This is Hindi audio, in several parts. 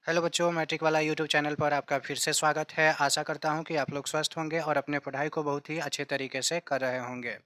हेलो बच्चों, मैट्रिक वाला यूट्यूब चैनल पर आपका फिर से स्वागत है। आशा करता हूं कि आप लोग स्वस्थ होंगे और अपने पढ़ाई को बहुत ही अच्छे तरीके से कर रहे होंगे।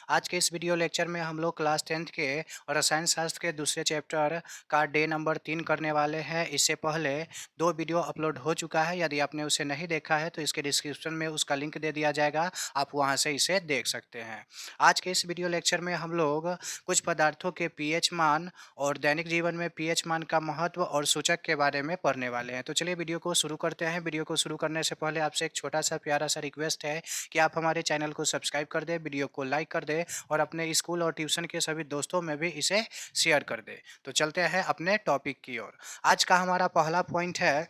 आज के इस वीडियो लेक्चर में हम लोग क्लास 10th के और रसायन शास्त्र के दूसरे चैप्टर का डे नंबर 3 करने वाले हैं। इससे पहले 2 वीडियो अपलोड हो चुका है। यदि आपने उसे नहीं देखा है तो इसके डिस्क्रिप्शन में उसका लिंक दे दिया जाएगा, आप वहाँ से इसे देख सकते हैं। आज के इस वीडियो लेक्चर में हम लोग कुछ पदार्थों के पीएच मान और दैनिक जीवन में पीएच मान का महत्व और सूचक के बारे में पढ़ने वाले हैं। तो चलिए वीडियो को शुरू करते हैं। वीडियो को शुरू करने से पहले आपसे एक छोटा सा प्यारा सा रिक्वेस्ट है कि आप हमारे चैनल को सब्सक्राइब कर दें, वीडियो को लाइक कर दें और अपने स्कूल और ट्यूशन के सभी दोस्तों में भी इसे शेयर कर दें। तो चलते हैं अपने टॉपिक की ओर। आज का हमारा पहला पॉइंट है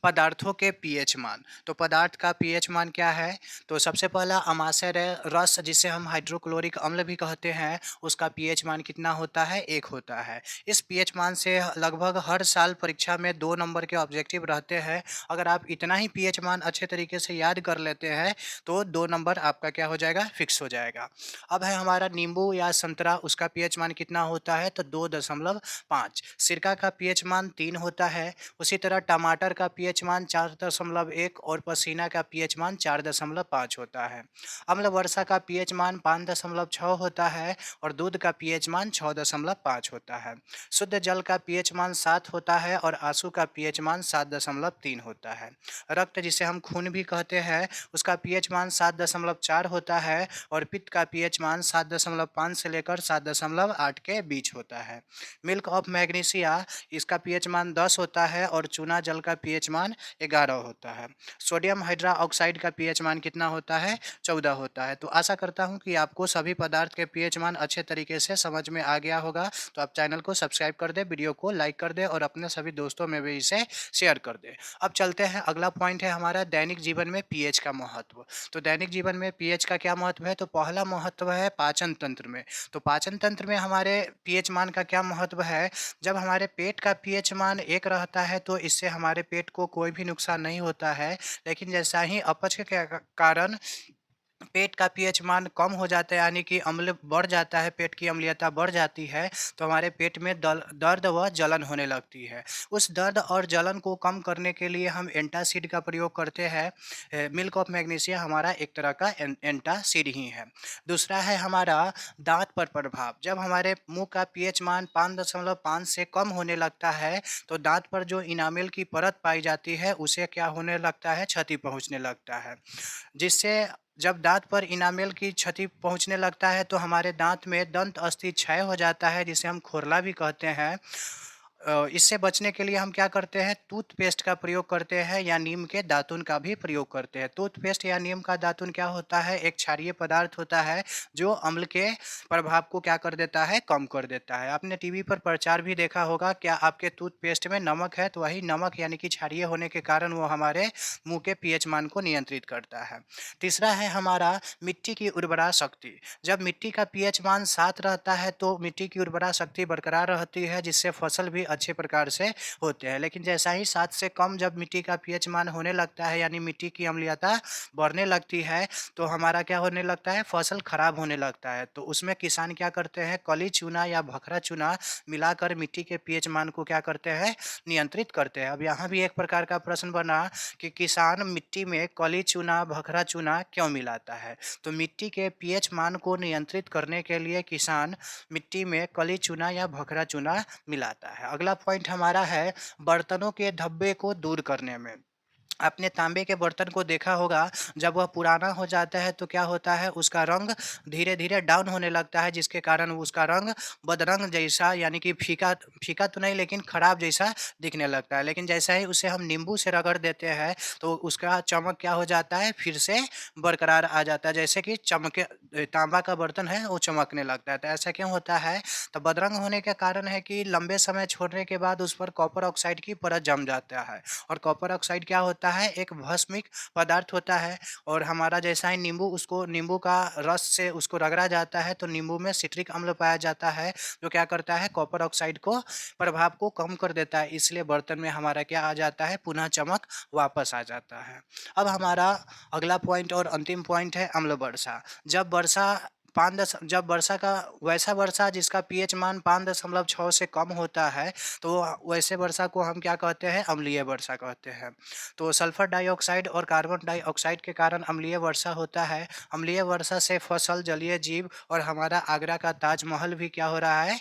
पदार्थों के पीएच मान। तो पदार्थ का पीएच मान क्या है? तो सबसे पहला अमाशय रस, जिसे हम हाइड्रोक्लोरिक अम्ल भी कहते हैं, उसका पीएच मान कितना होता है? 1 होता है। इस पीएच मान से लगभग हर साल परीक्षा में 2 नंबर के ऑब्जेक्टिव रहते हैं। अगर आप इतना ही पीएच मान अच्छे तरीके से याद कर लेते हैं तो 2 नंबर आपका क्या हो जाएगा? फिक्स हो जाएगा। अब है हमारा नींबू या संतरा, उसका पीएच मान कितना होता है? तो 2.5। सिरका का पीएच मान 3 होता है। उसी तरह टमाटर का पीएच मान 4.1 और पसीना का पीएच मान 4.5 होता है। अम्ल वर्षा का पीएच मान 5.6 होता है और दूध का पीएच मान 6.5 होता है। शुद्ध जल का पीएच मान 7 होता है और आंसू का पीएच मान 7.3 होता है। रक्त, जिसे हम खून भी कहते हैं, उसका पीएच मान 7.4 होता है और पित्त का पीएच मान 7.5 से लेकर 7.8 के बीच होता है। मिल्क ऑफ मैग्नीशिया, इसका पीएच मान 10 होता है और चूना जल का पीएच मान 11 होता है। सोडियम हाइड्रा ऑक्साइड का पीएच मान कितना होता है? 14 होता है। तो आशा करता हूं कि आपको सभी पदार्थ के पीएच मान अच्छे तरीके से समझ में आ गया होगा। तो आप चैनल को सब्सक्राइब कर दें, वीडियो को लाइक कर दें और अपने सभी दोस्तों में भी इसे शेयर कर दें। अब चलते हैं, अगला पॉइंट है हमारा दैनिक जीवन में पीएच का महत्व। तो दैनिक जीवन में पीएच का क्या महत्व है? तो पहला महत्व है पाचन तंत्र में। तो पाचन तंत्र में हमारे पीएच मान का क्या महत्व है? जब हमारे पेट का पीएच मान 1 रहता है तो इससे हमारे पेट को कोई भी नुकसान नहीं होता है। लेकिन जैसा ही अपच के कारण पेट का पीएच मान कम हो जाता है, यानी कि अम्ल बढ़ जाता है, पेट की अम्लीयता बढ़ जाती है, तो हमारे पेट में दर्द व जलन होने लगती है। उस दर्द और जलन को कम करने के लिए हम एंटासिड का प्रयोग करते हैं। मिल्क ऑफ मैग्नीशिया हमारा एक तरह का एंटासिड ही है। दूसरा है हमारा दांत पर प्रभाव। जब हमारे मुंह का पीएच मान 5.5 से कम होने लगता है तो दांत पर जो इनामेल की परत पाई जाती है उसे क्या होने लगता है? क्षति पहुंचने लगता है। जिससे जब दाँत पर इनामेल की क्षति पहुँचने लगता है तो हमारे दाँत में दंत अस्थि क्षय हो जाता है, जिसे हम खोरला भी कहते हैं। इससे बचने के लिए हम क्या करते हैं? टूथपेस्ट का प्रयोग करते हैं या नीम के दातुन का भी प्रयोग करते हैं। टूथपेस्ट या नीम का दातुन क्या होता है? एक क्षारीय पदार्थ होता है जो अम्ल के प्रभाव को क्या कर देता है? कम कर देता है। आपने टीवी पर प्रचार भी देखा होगा, क्या आपके टूथपेस्ट में नमक है? तो वही नमक यानी कि क्षारीय होने के कारण वो हमारे मुँह के पीएच मान को नियंत्रित करता है। तीसरा है हमारा मिट्टी की उर्वरा शक्ति। जब मिट्टी का पीएच मान 7 रहता है तो मिट्टी की उर्वरा शक्ति बरकरार रहती है, जिससे फसल भी अच्छे प्रकार से होते हैं। लेकिन जैसा ही 7 से कम जब मिट्टी का पीएच मान होने लगता है, यानी मिट्टी की अम्लीयता बढ़ने लगती है, तो हमारा क्या होने लगता है? फसल खराब होने लगता है। तो उसमें किसान क्या करते हैं? कली चूना या भखरा चूना मिलाकर मिट्टी के पीएच मान को क्या करते हैं? नियंत्रित करते हैं। अब यहाँ भी एक प्रकार का प्रश्न बना कि किसान मिट्टी में कली चूना, भखरा चूना क्यों मिलाता है? तो मिट्टी के पीएच मान को नियंत्रित करने के लिए किसान मिट्टी में कली चूना या भखरा चूना मिलाता है। अगला पॉइंट हमारा है बर्तनों के धब्बे को दूर करने में। आपने तांबे के बर्तन को देखा होगा, जब वह पुराना हो जाता है तो क्या होता है? उसका रंग धीरे-धीरे डाउन होने लगता है, जिसके कारण उसका रंग बदरंग जैसा, यानी कि फीका फीका तो नहीं लेकिन खराब जैसा दिखने लगता है। लेकिन जैसा ही उसे हम नींबू से रगड़ देते हैं तो उसका चमक क्या हो जाता है? फिर से बरकरार आ जाता है, जैसे कि तांबा का बर्तन है वो चमकने लगता है। तो ऐसा क्यों होता है? तो बदरंग होने का कारण है कि लंबे समय छोड़ने के बाद उस पर कॉपर ऑक्साइड की परत जम जाता है और कॉपर ऑक्साइड क्या होता है? एक भस्मिक पदार्थ होता है और हमारा जैसा ही नींबू का रस से उसको रगड़ा जाता है तो नींबू में सिट्रिक अम्ल पाया जाता है, जो क्या करता है? कॉपर ऑक्साइड को प्रभाव को कम कर देता है। इसलिए बर्तन में हमारा क्या आ जाता है? पुनः चमक वापस आ जाता है। अब हमारा अगला पॉइंट और अंतिम पॉइंट है अम्ल वर्षा। जब वर्षा 5 दश जब वर्षा का वैसा वर्षा जिसका पीएच मान 5.6 से कम होता है, तो वैसे वर्षा को हम क्या कहते हैं? अम्लीय वर्षा कहते हैं। तो सल्फर डाइऑक्साइड और कार्बन डाइऑक्साइड के कारण अम्लीय वर्षा होता है। अम्लीय वर्षा से फसल, जलीय जीव और हमारा आगरा का ताजमहल भी क्या हो रहा है?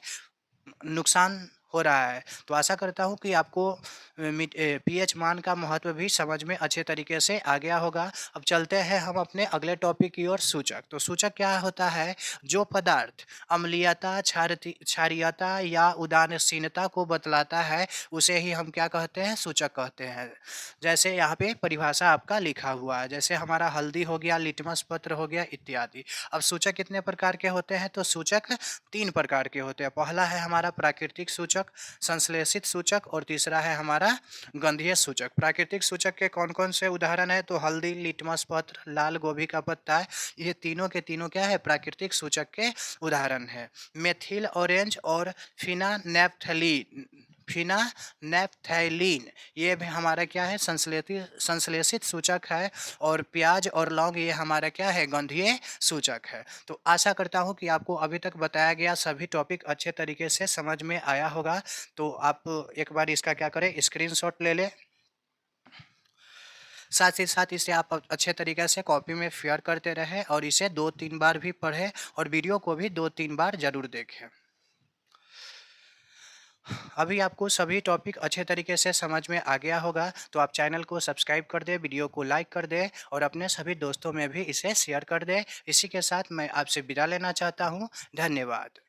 नुकसान हो रहा है। तो आशा करता हूँ कि आपको पीएच मान का महत्व भी समझ में अच्छे तरीके से आ गया होगा। अब चलते हैं हम अपने अगले टॉपिक की ओर, सूचक। तो सूचक क्या होता है? जो पदार्थ अम्लीयता, क्षारीयता या उदासीनता को बतलाता है, उसे ही हम क्या कहते हैं? सूचक कहते हैं। जैसे यहाँ पे परिभाषा आपका लिखा हुआ है, जैसे हमारा हल्दी हो गया, लिटमस पत्र हो गया, इत्यादि। अब सूचक कितने प्रकार के होते हैं? तो सूचक 3 प्रकार के होते हैं। पहला है हमारा प्राकृतिक सूचक, संश्लेषित सूचक और तीसरा है हमारा गंधीय सूचक। प्राकृतिक सूचक के कौन-कौन से उदाहरण हैं? तो हल्दी, लिटमस पत्र, लाल गोभी का पत्ता, ये तीनों के तीनों क्या है? प्राकृतिक सूचक के उदाहरण हैं। मेथिल ऑरेंज और फिनानैप्थैलीन ये भी हमारा क्या है? संश्लेषित सूचक है। और प्याज और लौंग ये हमारा क्या है? गंधीय सूचक है। तो आशा करता हूँ कि आपको अभी तक बताया गया सभी टॉपिक अच्छे तरीके से समझ में आया होगा। तो आप एक बार इसका क्या करें? स्क्रीनशॉट ले लें। साथ ही साथ इसे आप अच्छे तरीके से कॉपी में शेयर करते रहें और इसे 2-3 बार भी पढ़ें और वीडियो को भी 2-3 बार ज़रूर देखें। अभी आपको सभी टॉपिक अच्छे तरीके से समझ में आ गया होगा, तो आप चैनल को सब्सक्राइब कर दें, वीडियो को लाइक कर दें और अपने सभी दोस्तों में भी इसे शेयर कर दें। इसी के साथ मैं आपसे विदा लेना चाहता हूँ। धन्यवाद।